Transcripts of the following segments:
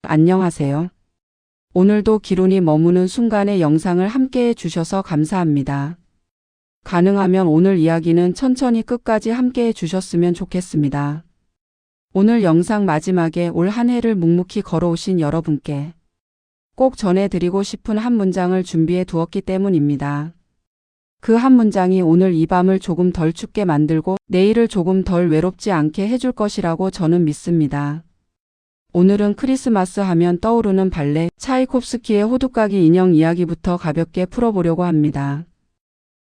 안녕하세요. 오늘도 기룬이 머무는 순간의 영상을 함께 해주셔서 감사합니다. 가능하면 오늘 이야기는 천천히 끝까지 함께 해주셨으면 좋겠습니다. 오늘 영상 마지막에 올 한 해를 묵묵히 걸어오신 여러분께 꼭 전해드리고 싶은 한 문장을 준비해 두었기 때문입니다. 그 한 문장이 오늘 이 밤을 조금 덜 춥게 만들고 내일을 조금 덜 외롭지 않게 해줄 것이라고 저는 믿습니다. 오늘은 크리스마스 하면 떠오르는 발레 차이콥스키의 호두까기 인형 이야기부터 가볍게 풀어보려고 합니다.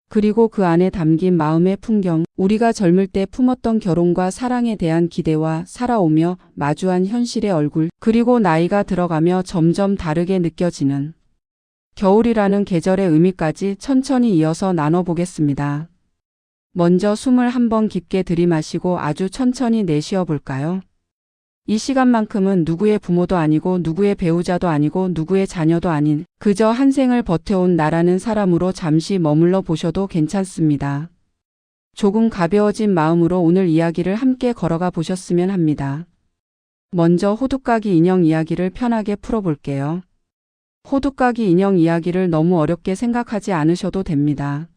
그리고 그 안에 담긴 마음의 풍경, 우리가 젊을 때 품었던 결혼과 사랑에 대한 기대와 살아오며 마주한 현실의 얼굴, 그리고 나이가 들어가며 점점 다르게 느껴지는 겨울이라는 계절의 의미까지 천천히 이어서 나눠보겠습니다. 먼저 숨을 한번 깊게 들이마시고 아주 천천히 내쉬어 볼까요? 이 시간만큼은 누구의 부모도 아니고 누구의 배우자도 아니고 누구의 자녀도 아닌 그저 한 생을 버텨온 나라는 사람으로 잠시 머물러 보셔도 괜찮습니다. 조금 가벼워진 마음으로 오늘 이야기를 함께 걸어가 보셨으면 합니다. 먼저 호두까기 인형 이야기를 편하게 풀어볼게요. 호두까기 인형 이야기를 너무 어렵게 생각하지 않으셔도 됩니다.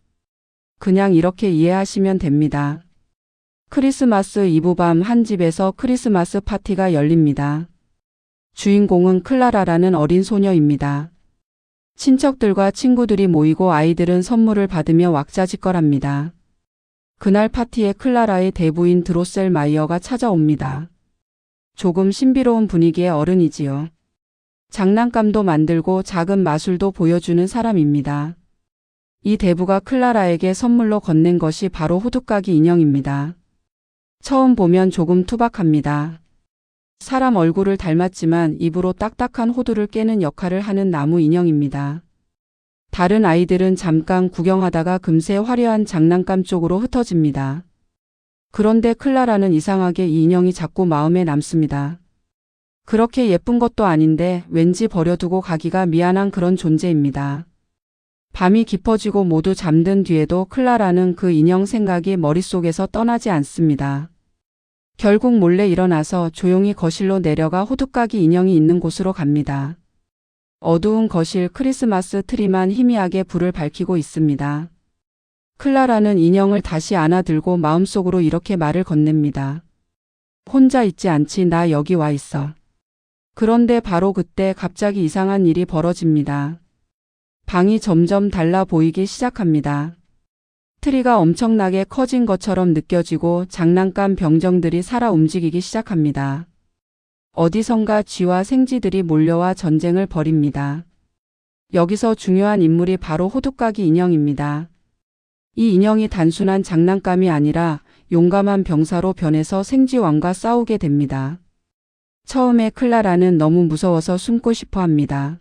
그냥 이렇게 이해하시면 됩니다. 크리스마스 이브 밤 한 집에서 크리스마스 파티가 열립니다. 주인공은 클라라라는 어린 소녀입니다. 친척들과 친구들이 모이고 아이들은 선물을 받으며 왁자지껄합니다. 그날 파티에 클라라의 대부인 드로셀 마이어가 찾아옵니다. 조금 신비로운 분위기의 어른이지요. 장난감도 만들고 작은 마술도 보여주는 사람입니다. 이 대부가 클라라에게 선물로 건넨 것이 바로 호두까기 인형입니다. 처음 보면 조금 투박합니다. 사람 얼굴을 닮았지만 입으로 딱딱한 호두를 깨는 역할을 하는 나무 인형입니다. 다른 아이들은 잠깐 구경하다가 금세 화려한 장난감 쪽으로 흩어집니다. 그런데 클라라는 이상하게 이 인형이 자꾸 마음에 남습니다. 그렇게 예쁜 것도 아닌데 왠지 버려두고 가기가 미안한 그런 존재입니다. 밤이 깊어지고 모두 잠든 뒤에도 클라라는 그 인형 생각이 머릿속에서 떠나지 않습니다. 결국 몰래 일어나서 조용히 거실로 내려가 호두까기 인형이 있는 곳으로 갑니다. 어두운 거실 크리스마스 트리만 희미하게 불을 밝히고 있습니다. 클라라는 인형을 다시 안아들고 마음속으로 이렇게 말을 건넵니다. 혼자 있지 않지, 나 여기 와 있어. 그런데 바로 그때 갑자기 이상한 일이 벌어집니다. 방이 점점 달라 보이기 시작합니다. 트리가 엄청나게 커진 것처럼 느껴지고 장난감 병정들이 살아 움직이기 시작합니다. 어디선가 쥐와 생쥐들이 몰려와 전쟁을 벌입니다. 여기서 중요한 인물이 바로 호두까기 인형입니다. 이 인형이 단순한 장난감이 아니라 용감한 병사로 변해서 생쥐왕과 싸우게 됩니다. 처음에 클라라는 너무 무서워서 숨고 싶어 합니다.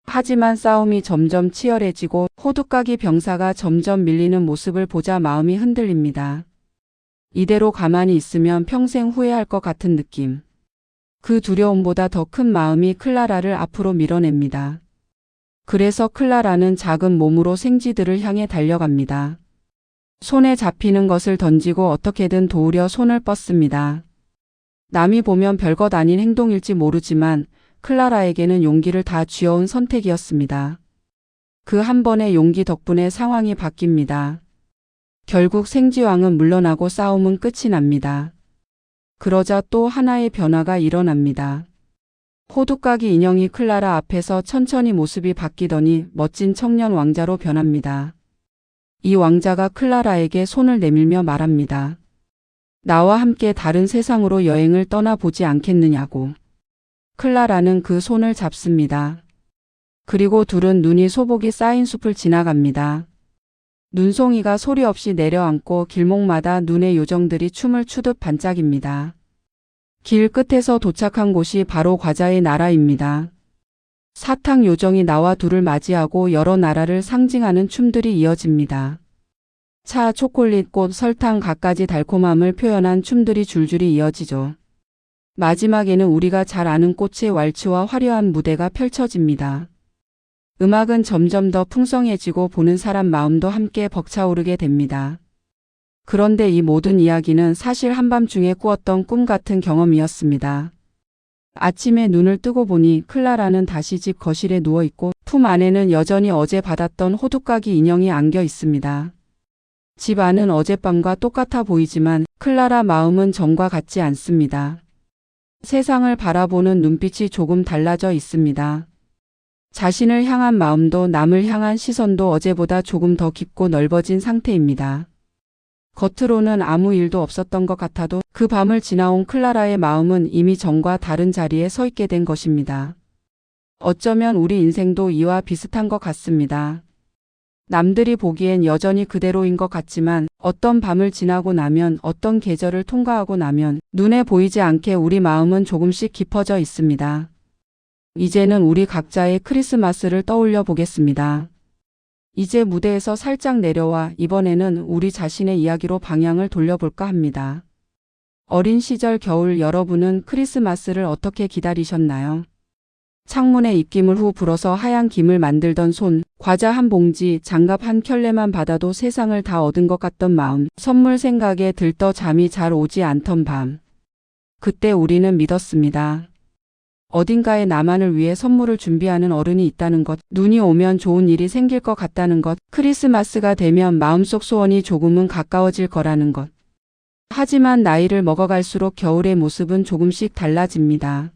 하지만 싸움이 점점 치열해지고 호두까기 병사가 점점 밀리는 모습을 보자 마음이 흔들립니다. 이대로 가만히 있으면 평생 후회할 것 같은 느낌. 그 두려움보다 더 큰 마음이 클라라를 앞으로 밀어냅니다. 그래서 클라라는 작은 몸으로 생쥐들을 향해 달려갑니다. 손에 잡히는 것을 던지고 어떻게든 도우려 손을 뻗습니다. 남이 보면 별것 아닌 행동일지 모르지만 클라라에게는 용기를 다 쥐어온 선택이었습니다. 그 한 번의 용기 덕분에 상황이 바뀝니다. 결국 생쥐왕은 물러나고 싸움은 끝이 납니다. 그러자 또 하나의 변화가 일어납니다. 호두까기 인형이 클라라 앞에서 천천히 모습이 바뀌더니 멋진 청년 왕자로 변합니다. 이 왕자가 클라라에게 손을 내밀며 말합니다. 나와 함께 다른 세상으로 여행을 떠나보지 않겠느냐고. 클라라는 그 손을 잡습니다. 그리고 둘은 눈이 소복이 쌓인 숲을 지나갑니다. 눈송이가 소리 없이 내려앉고 길목마다 눈의 요정들이 춤을 추듯 반짝입니다. 길 끝에서 도착한 곳이 바로 과자의 나라입니다. 사탕 요정이 나와 둘을 맞이하고 여러 나라를 상징하는 춤들이 이어집니다. 차, 초콜릿, 꽃, 설탕 갖가지 달콤함을 표현한 춤들이 줄줄이 이어지죠. 마지막에는 우리가 잘 아는 꽃의 왈츠와 화려한 무대가 펼쳐집니다. 음악은 점점 더 풍성해지고 보는 사람 마음도 함께 벅차오르게 됩니다. 그런데 이 모든 이야기는 사실 한밤중에 꾸었던 꿈 같은 경험이었습니다. 아침에 눈을 뜨고 보니 클라라는 다시 집 거실에 누워 있고 품 안에는 여전히 어제 받았던 호두까기 인형이 안겨 있습니다. 집 안은 어젯밤과 똑같아 보이지만 클라라 마음은 전과 같지 않습니다. 세상을 바라보는 눈빛이 조금 달라져 있습니다. 자신을 향한 마음도 남을 향한 시선도 어제보다 조금 더 깊고 넓어진 상태입니다. 겉으로는 아무 일도 없었던 것 같아도 그 밤을 지나온 클라라의 마음은 이미 전과 다른 자리에 서 있게 된 것입니다. 어쩌면 우리 인생도 이와 비슷한 것 같습니다. 남들이 보기엔 여전히 그대로인 것 같지만 어떤 밤을 지나고 나면 어떤 계절을 통과하고 나면 눈에 보이지 않게 우리 마음은 조금씩 깊어져 있습니다. 이제는 우리 각자의 크리스마스를 떠올려 보겠습니다. 이제 무대에서 살짝 내려와 이번에는 우리 자신의 이야기로 방향을 돌려볼까 합니다. 어린 시절 겨울 여러분은 크리스마스를 어떻게 기다리셨나요? 창문에 입김을 후 불어서 하얀 김을 만들던 손, 과자 한 봉지, 장갑 한 켤레만 받아도 세상을 다 얻은 것 같던 마음, 선물 생각에 들떠 잠이 잘 오지 않던 밤. 그때 우리는 믿었습니다. 어딘가에 나만을 위해 선물을 준비하는 어른이 있다는 것, 눈이 오면 좋은 일이 생길 것 같다는 것, 크리스마스가 되면 마음속 소원이 조금은 가까워질 거라는 것. 하지만 나이를 먹어갈수록 겨울의 모습은 조금씩 달라집니다.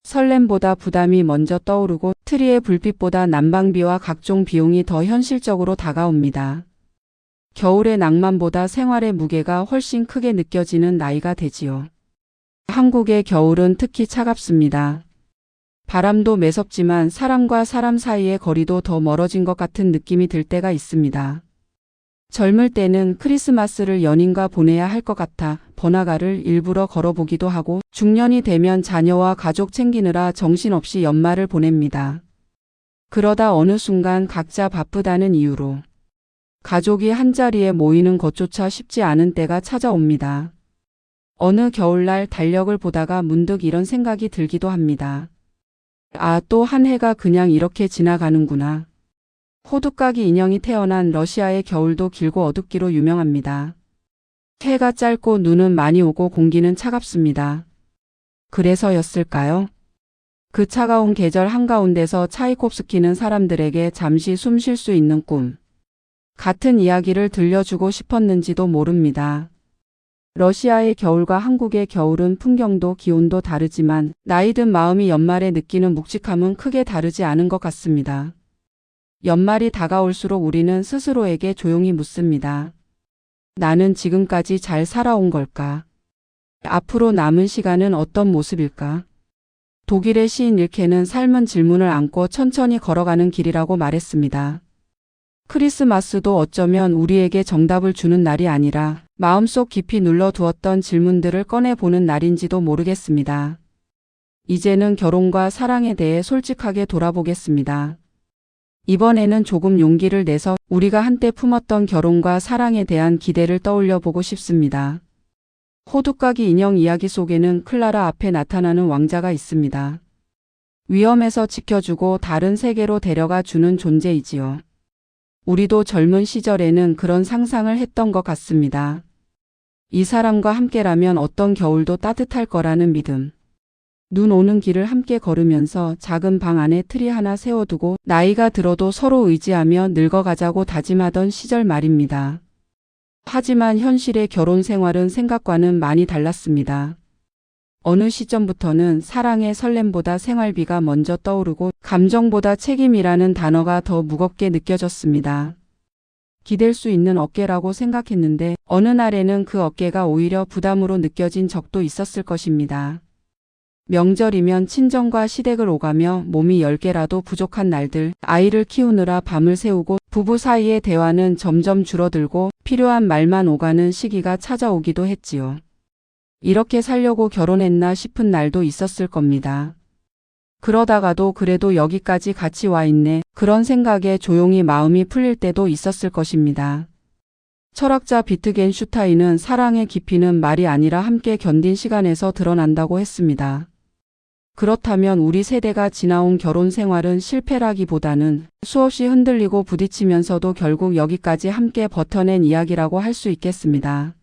설렘보다 부담이 먼저 떠오르고 트리의 불빛보다 난방비와 각종 비용이 더 현실적으로 다가옵니다. 겨울의 낭만보다 생활의 무게가 훨씬 크게 느껴지는 나이가 되지요. 한국의 겨울은 특히 차갑습니다. 바람도 매섭지만 사람과 사람 사이의 거리도 더 멀어진 것 같은 느낌이 들 때가 있습니다. 젊을 때는 크리스마스를 연인과 보내야 할 것 같아 번화가를 일부러 걸어보기도 하고 중년이 되면 자녀와 가족 챙기느라 정신없이 연말을 보냅니다. 그러다 어느 순간 각자 바쁘다는 이유로 가족이 한자리에 모이는 것조차 쉽지 않은 때가 찾아옵니다. 어느 겨울날 달력을 보다가 문득 이런 생각이 들기도 합니다. 아, 또 한 해가 그냥 이렇게 지나가는구나. 호두까기 인형이 태어난 러시아의 겨울도 길고 어둡기로 유명합니다. 해가 짧고 눈은 많이 오고 공기는 차갑습니다. 그래서였을까요? 그 차가운 계절 한가운데서 차이콥스키는 사람들에게 잠시 숨 쉴 수 있는 꿈 같은 이야기를 들려주고 싶었는지도 모릅니다. 러시아의 겨울과 한국의 겨울은 풍경도 기온도 다르지만 나이든 마음이 연말에 느끼는 묵직함은 크게 다르지 않은 것 같습니다. 연말이 다가올수록 우리는 스스로에게 조용히 묻습니다. 나는 지금까지 잘 살아온 걸까? 앞으로 남은 시간은 어떤 모습일까? 독일의 시인 릴케는 삶은 질문을 안고 천천히 걸어가는 길이라고 말했습니다. 크리스마스도 어쩌면 우리에게 정답을 주는 날이 아니라 마음속 깊이 눌러두었던 질문들을 꺼내보는 날인지도 모르겠습니다. 이제는 결혼과 사랑에 대해 솔직하게 돌아보겠습니다. 이번에는 조금 용기를 내서 우리가 한때 품었던 결혼과 사랑에 대한 기대를 떠올려 보고 싶습니다. 호두까기 인형 이야기 속에는 클라라 앞에 나타나는 왕자가 있습니다. 위험에서 지켜주고 다른 세계로 데려가 주는 존재이지요. 우리도 젊은 시절에는 그런 상상을 했던 것 같습니다. 이 사람과 함께라면 어떤 겨울도 따뜻할 거라는 믿음. 눈 오는 길을 함께 걸으면서 작은 방 안에 트리 하나 세워두고 나이가 들어도 서로 의지하며 늙어가자고 다짐하던 시절 말입니다. 하지만 현실의 결혼 생활은 생각과는 많이 달랐습니다. 어느 시점부터는 사랑의 설렘보다 생활비가 먼저 떠오르고 감정보다 책임이라는 단어가 더 무겁게 느껴졌습니다. 기댈 수 있는 어깨라고 생각했는데 어느 날에는 그 어깨가 오히려 부담으로 느껴진 적도 있었을 것입니다. 명절이면 친정과 시댁을 오가며 몸이 10개라도 부족한 날들, 아이를 키우느라 밤을 새우고 부부 사이의 대화는 점점 줄어들고 필요한 말만 오가는 시기가 찾아오기도 했지요. 이렇게 살려고 결혼했나 싶은 날도 있었을 겁니다. 그러다가도 그래도 여기까지 같이 와 있네. 그런 생각에 조용히 마음이 풀릴 때도 있었을 것입니다. 철학자 비트겐슈타인은 사랑의 깊이는 말이 아니라 함께 견딘 시간에서 드러난다고 했습니다. 그렇다면 우리 세대가 지나온 결혼 생활은 실패라기보다는 수없이 흔들리고 부딪히면서도 결국 여기까지 함께 버텨낸 이야기라고 할 수 있겠습니다.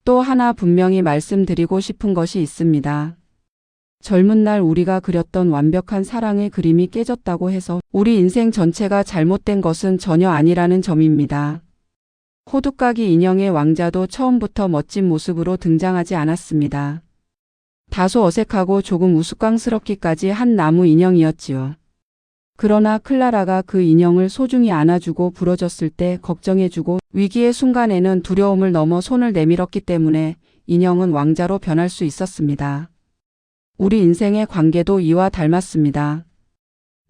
또 하나 분명히 말씀드리고 싶은 것이 있습니다. 젊은 날 우리가 그렸던 완벽한 사랑의 그림이 깨졌다고 해서 우리 인생 전체가 잘못된 것은 전혀 아니라는 점입니다. 호두까기 인형의 왕자도 처음부터 멋진 모습으로 등장하지 않았습니다. 다소 어색하고 조금 우스꽝스럽기까지 한 나무 인형이었지요. 그러나 클라라가 그 인형을 소중히 안아주고 부러졌을 때 걱정해주고 위기의 순간에는 두려움을 넘어 손을 내밀었기 때문에 인형은 왕자로 변할 수 있었습니다. 우리 인생의 관계도 이와 닮았습니다.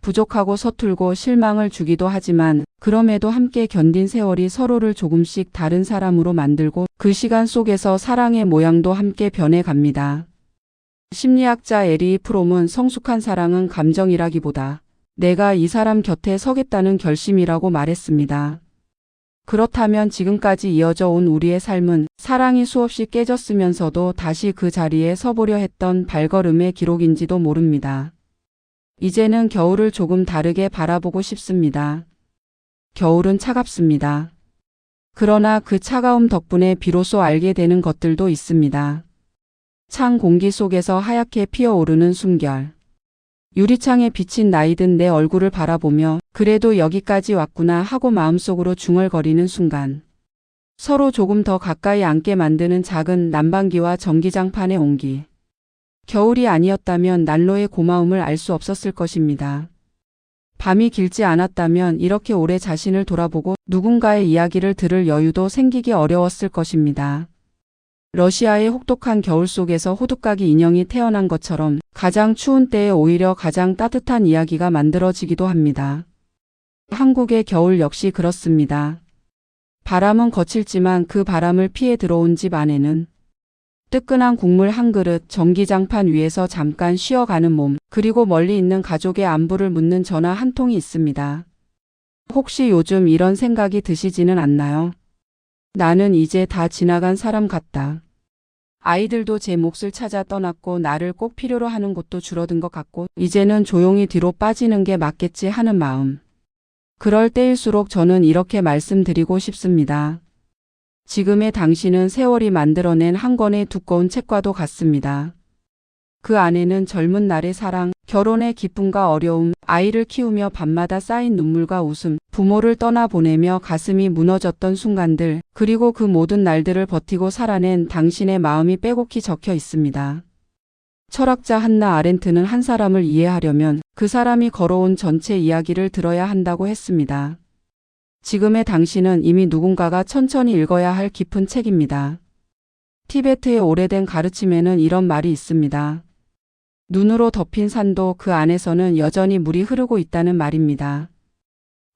부족하고 서툴고 실망을 주기도 하지만 그럼에도 함께 견딘 세월이 서로를 조금씩 다른 사람으로 만들고 그 시간 속에서 사랑의 모양도 함께 변해갑니다. 심리학자 에리 프롬은 성숙한 사랑은 감정이라기보다 내가 이 사람 곁에 서겠다는 결심이라고 말했습니다. 그렇다면 지금까지 이어져 온 우리의 삶은 사랑이 수없이 깨졌으면서도 다시 그 자리에 서보려 했던 발걸음의 기록인지도 모릅니다. 이제는 겨울을 조금 다르게 바라보고 싶습니다. 겨울은 차갑습니다. 그러나 그 차가움 덕분에 비로소 알게 되는 것들도 있습니다. 찬 공기 속에서 하얗게 피어오르는 숨결. 유리창에 비친 나이든 내 얼굴을 바라보며 그래도 여기까지 왔구나 하고 마음속으로 중얼거리는 순간. 서로 조금 더 가까이 앉게 만드는 작은 난방기와 전기장판의 온기. 겨울이 아니었다면 난로의 고마움을 알 수 없었을 것입니다. 밤이 길지 않았다면 이렇게 오래 자신을 돌아보고 누군가의 이야기를 들을 여유도 생기기 어려웠을 것입니다. 러시아의 혹독한 겨울 속에서 호두까기 인형이 태어난 것처럼 가장 추운 때에 오히려 가장 따뜻한 이야기가 만들어지기도 합니다. 한국의 겨울 역시 그렇습니다. 바람은 거칠지만 그 바람을 피해 들어온 집 안에는 뜨끈한 국물 한 그릇, 전기장판 위에서 잠깐 쉬어가는 몸, 그리고 멀리 있는 가족의 안부를 묻는 전화 한 통이 있습니다. 혹시 요즘 이런 생각이 드시지는 않나요? 나는 이제 다 지나간 사람 같다. 아이들도 제 몫을 찾아 떠났고 나를 꼭 필요로 하는 곳도 줄어든 것 같고 이제는 조용히 뒤로 빠지는 게 맞겠지 하는 마음. 그럴 때일수록 저는 이렇게 말씀드리고 싶습니다. 지금의 당신은 세월이 만들어낸 한 권의 두꺼운 책과도 같습니다. 그 안에는 젊은 날의 사랑, 결혼의 기쁨과 어려움, 아이를 키우며 밤마다 쌓인 눈물과 웃음, 부모를 떠나보내며 가슴이 무너졌던 순간들, 그리고 그 모든 날들을 버티고 살아낸 당신의 마음이 빼곡히 적혀 있습니다. 철학자 한나 아렌트는 한 사람을 이해하려면 그 사람이 걸어온 전체 이야기를 들어야 한다고 했습니다. 지금의 당신은 이미 누군가가 천천히 읽어야 할 깊은 책입니다. 티베트의 오래된 가르침에는 이런 말이 있습니다. 눈으로 덮인 산도 그 안에서는 여전히 물이 흐르고 있다는 말입니다.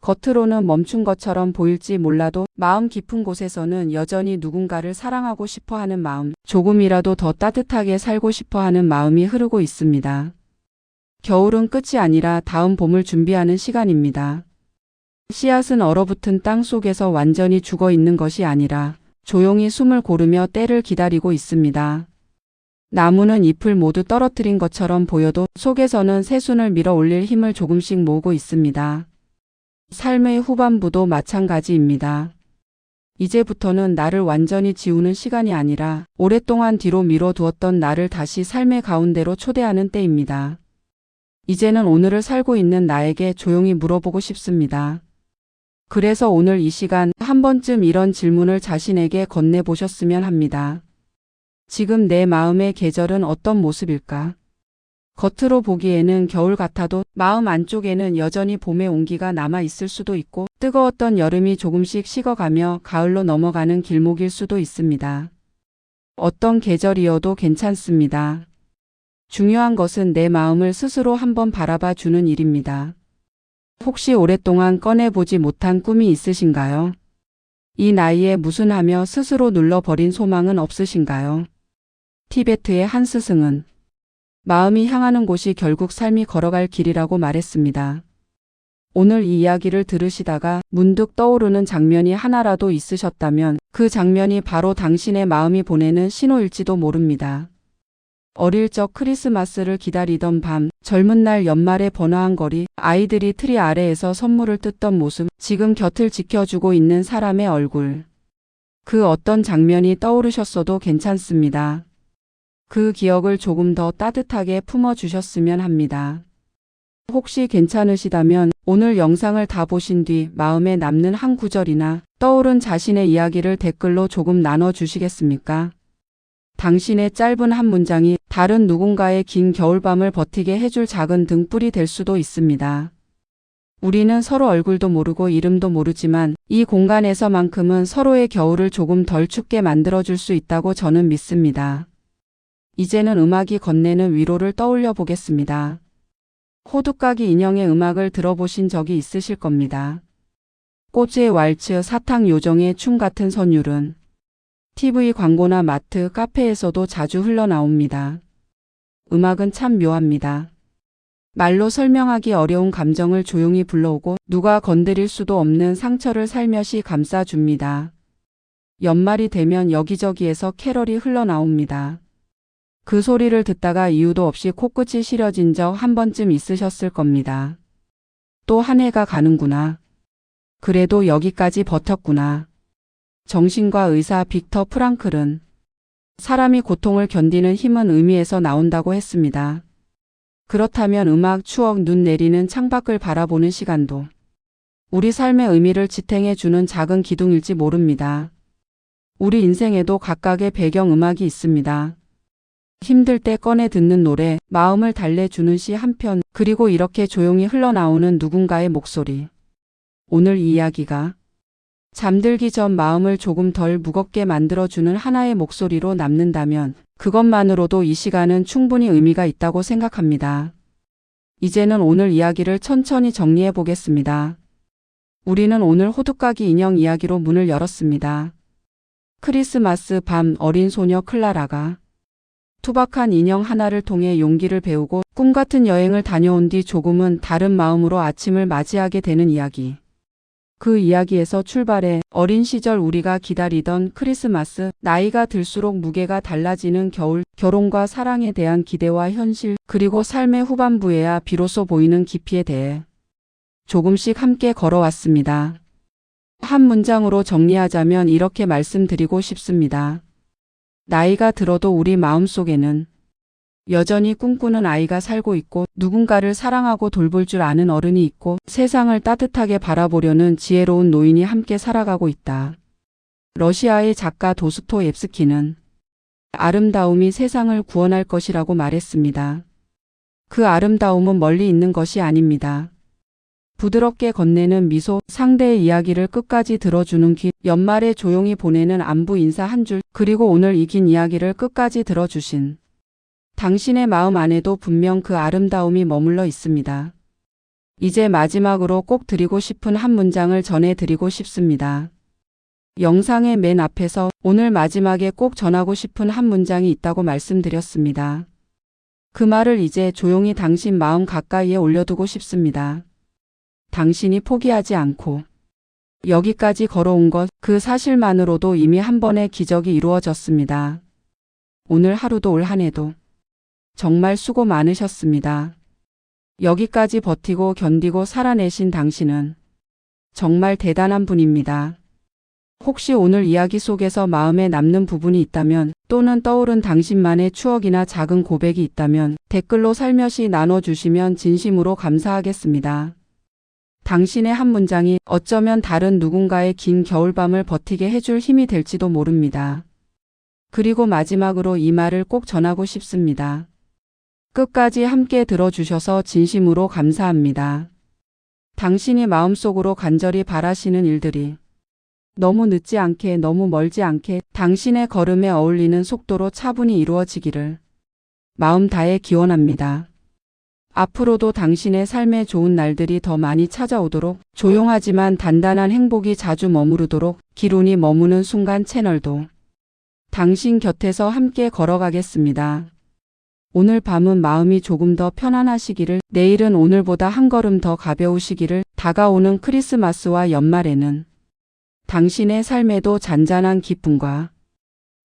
겉으로는 멈춘 것처럼 보일지 몰라도 마음 깊은 곳에서는 여전히 누군가를 사랑하고 싶어 하는 마음, 조금이라도 더 따뜻하게 살고 싶어 하는 마음이 흐르고 있습니다. 겨울은 끝이 아니라 다음 봄을 준비하는 시간입니다. 씨앗은 얼어붙은 땅 속에서 완전히 죽어 있는 것이 아니라 조용히 숨을 고르며 때를 기다리고 있습니다. 나무는 잎을 모두 떨어뜨린 것처럼 보여도 속에서는 새순을 밀어 올릴 힘을 조금씩 모으고 있습니다. 삶의 후반부도 마찬가지입니다. 이제부터는 나를 완전히 지우는 시간이 아니라 오랫동안 뒤로 미뤄두었던 나를 다시 삶의 가운데로 초대하는 때입니다. 이제는 오늘을 살고 있는 나에게 조용히 물어보고 싶습니다. 그래서 오늘 이 시간 한 번쯤 이런 질문을 자신에게 건네보셨으면 합니다. 지금 내 마음의 계절은 어떤 모습일까? 겉으로 보기에는 겨울 같아도 마음 안쪽에는 여전히 봄의 온기가 남아 있을 수도 있고 뜨거웠던 여름이 조금씩 식어가며 가을로 넘어가는 길목일 수도 있습니다. 어떤 계절이어도 괜찮습니다. 중요한 것은 내 마음을 스스로 한번 바라봐 주는 일입니다. 혹시 오랫동안 꺼내보지 못한 꿈이 있으신가요? 이 나이에 무슨 하며 스스로 눌러버린 소망은 없으신가요? 티베트의 한 스승은 마음이 향하는 곳이 결국 삶이 걸어갈 길이라고 말했습니다. 오늘 이 이야기를 들으시다가 문득 떠오르는 장면이 하나라도 있으셨다면 그 장면이 바로 당신의 마음이 보내는 신호일지도 모릅니다. 어릴 적 크리스마스를 기다리던 밤, 젊은 날 연말의 번화한 거리, 아이들이 트리 아래에서 선물을 뜯던 모습, 지금 곁을 지켜주고 있는 사람의 얼굴. 그 어떤 장면이 떠오르셨어도 괜찮습니다. 그 기억을 조금 더 따뜻하게 품어주셨으면 합니다. 혹시 괜찮으시다면 오늘 영상을 다 보신 뒤 마음에 남는 한 구절이나 떠오른 자신의 이야기를 댓글로 조금 나눠주시겠습니까? 당신의 짧은 한 문장이 다른 누군가의 긴 겨울밤을 버티게 해줄 작은 등불이 될 수도 있습니다. 우리는 서로 얼굴도 모르고 이름도 모르지만 이 공간에서만큼은 서로의 겨울을 조금 덜 춥게 만들어줄 수 있다고 저는 믿습니다. 이제는 음악이 건네는 위로를 떠올려 보겠습니다. 호두까기 인형의 음악을 들어보신 적이 있으실 겁니다. 꽃의 왈츠, 사탕 요정의 춤 같은 선율은 TV 광고나 마트, 카페에서도 자주 흘러나옵니다. 음악은 참 묘합니다. 말로 설명하기 어려운 감정을 조용히 불러오고 누가 건드릴 수도 없는 상처를 살며시 감싸줍니다. 연말이 되면 여기저기에서 캐럴이 흘러나옵니다. 그 소리를 듣다가 이유도 없이 코끝이 시려진 적 한 번쯤 있으셨을 겁니다. 또 한 해가 가는구나. 그래도 여기까지 버텼구나. 정신과 의사 빅터 프랑클은 사람이 고통을 견디는 힘은 의미에서 나온다고 했습니다. 그렇다면 음악, 추억, 눈 내리는 창밖을 바라보는 시간도 우리 삶의 의미를 지탱해 주는 작은 기둥일지 모릅니다. 우리 인생에도 각각의 배경 음악이 있습니다. 힘들 때 꺼내 듣는 노래, 마음을 달래주는 시 한 편, 그리고 이렇게 조용히 흘러나오는 누군가의 목소리. 오늘 이 이야기가 잠들기 전 마음을 조금 덜 무겁게 만들어주는 하나의 목소리로 남는다면 그것만으로도 이 시간은 충분히 의미가 있다고 생각합니다. 이제는 오늘 이야기를 천천히 정리해 보겠습니다. 우리는 오늘 호두까기 인형 이야기로 문을 열었습니다. 크리스마스 밤 어린 소녀 클라라가 투박한 인형 하나를 통해 용기를 배우고 꿈같은 여행을 다녀온 뒤 조금은 다른 마음으로 아침을 맞이하게 되는 이야기. 그 이야기에서 출발해 어린 시절 우리가 기다리던 크리스마스, 나이가 들수록 무게가 달라지는 겨울, 결혼과 사랑에 대한 기대와 현실, 그리고 삶의 후반부에야 비로소 보이는 깊이에 대해 조금씩 함께 걸어왔습니다. 한 문장으로 정리하자면 이렇게 말씀드리고 싶습니다. 나이가 들어도 우리 마음속에는 여전히 꿈꾸는 아이가 살고 있고 누군가를 사랑하고 돌볼 줄 아는 어른이 있고 세상을 따뜻하게 바라보려는 지혜로운 노인이 함께 살아가고 있다. 러시아의 작가 도스토옙스키는 아름다움이 세상을 구원할 것이라고 말했습니다. 그 아름다움은 멀리 있는 것이 아닙니다. 부드럽게 건네는 미소, 상대의 이야기를 끝까지 들어주는 귀, 연말에 조용히 보내는 안부 인사 한 줄, 그리고 오늘 이 긴 이야기를 끝까지 들어주신 당신의 마음 안에도 분명 그 아름다움이 머물러 있습니다. 이제 마지막으로 꼭 드리고 싶은 한 문장을 전해드리고 싶습니다. 영상의 맨 앞에서 오늘 마지막에 꼭 전하고 싶은 한 문장이 있다고 말씀드렸습니다. 그 말을 이제 조용히 당신 마음 가까이에 올려두고 싶습니다. 당신이 포기하지 않고 여기까지 걸어온 것, 그 사실만으로도 이미 한 번의 기적이 이루어졌습니다. 오늘 하루도 올 한 해도 정말 수고 많으셨습니다. 여기까지 버티고 견디고 살아내신 당신은 정말 대단한 분입니다. 혹시 오늘 이야기 속에서 마음에 남는 부분이 있다면 또는 떠오른 당신만의 추억이나 작은 고백이 있다면 댓글로 살며시 나눠주시면 진심으로 감사하겠습니다. 당신의 한 문장이 어쩌면 다른 누군가의 긴 겨울밤을 버티게 해줄 힘이 될지도 모릅니다. 그리고 마지막으로 이 말을 꼭 전하고 싶습니다. 끝까지 함께 들어주셔서 진심으로 감사합니다. 당신이 마음속으로 간절히 바라시는 일들이 너무 늦지 않게 너무 멀지 않게 당신의 걸음에 어울리는 속도로 차분히 이루어지기를 마음 다해 기원합니다. 앞으로도 당신의 삶에 좋은 날들이 더 많이 찾아오도록 조용하지만 단단한 행복이 자주 머무르도록 기룬이 머무는 순간 채널도 당신 곁에서 함께 걸어가겠습니다. 오늘 밤은 마음이 조금 더 편안하시기를, 내일은 오늘보다 한 걸음 더 가벼우시기를, 다가오는 크리스마스와 연말에는 당신의 삶에도 잔잔한 기쁨과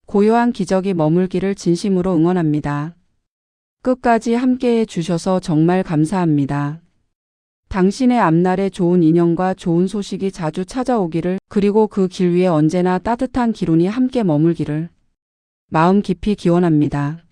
고요한 기적이 머물기를 진심으로 응원합니다. 끝까지 함께해 주셔서 정말 감사합니다. 당신의 앞날에 좋은 인연과 좋은 소식이 자주 찾아오기를, 그리고 그 길 위에 언제나 따뜻한 기운이 함께 머물기를 마음 깊이 기원합니다.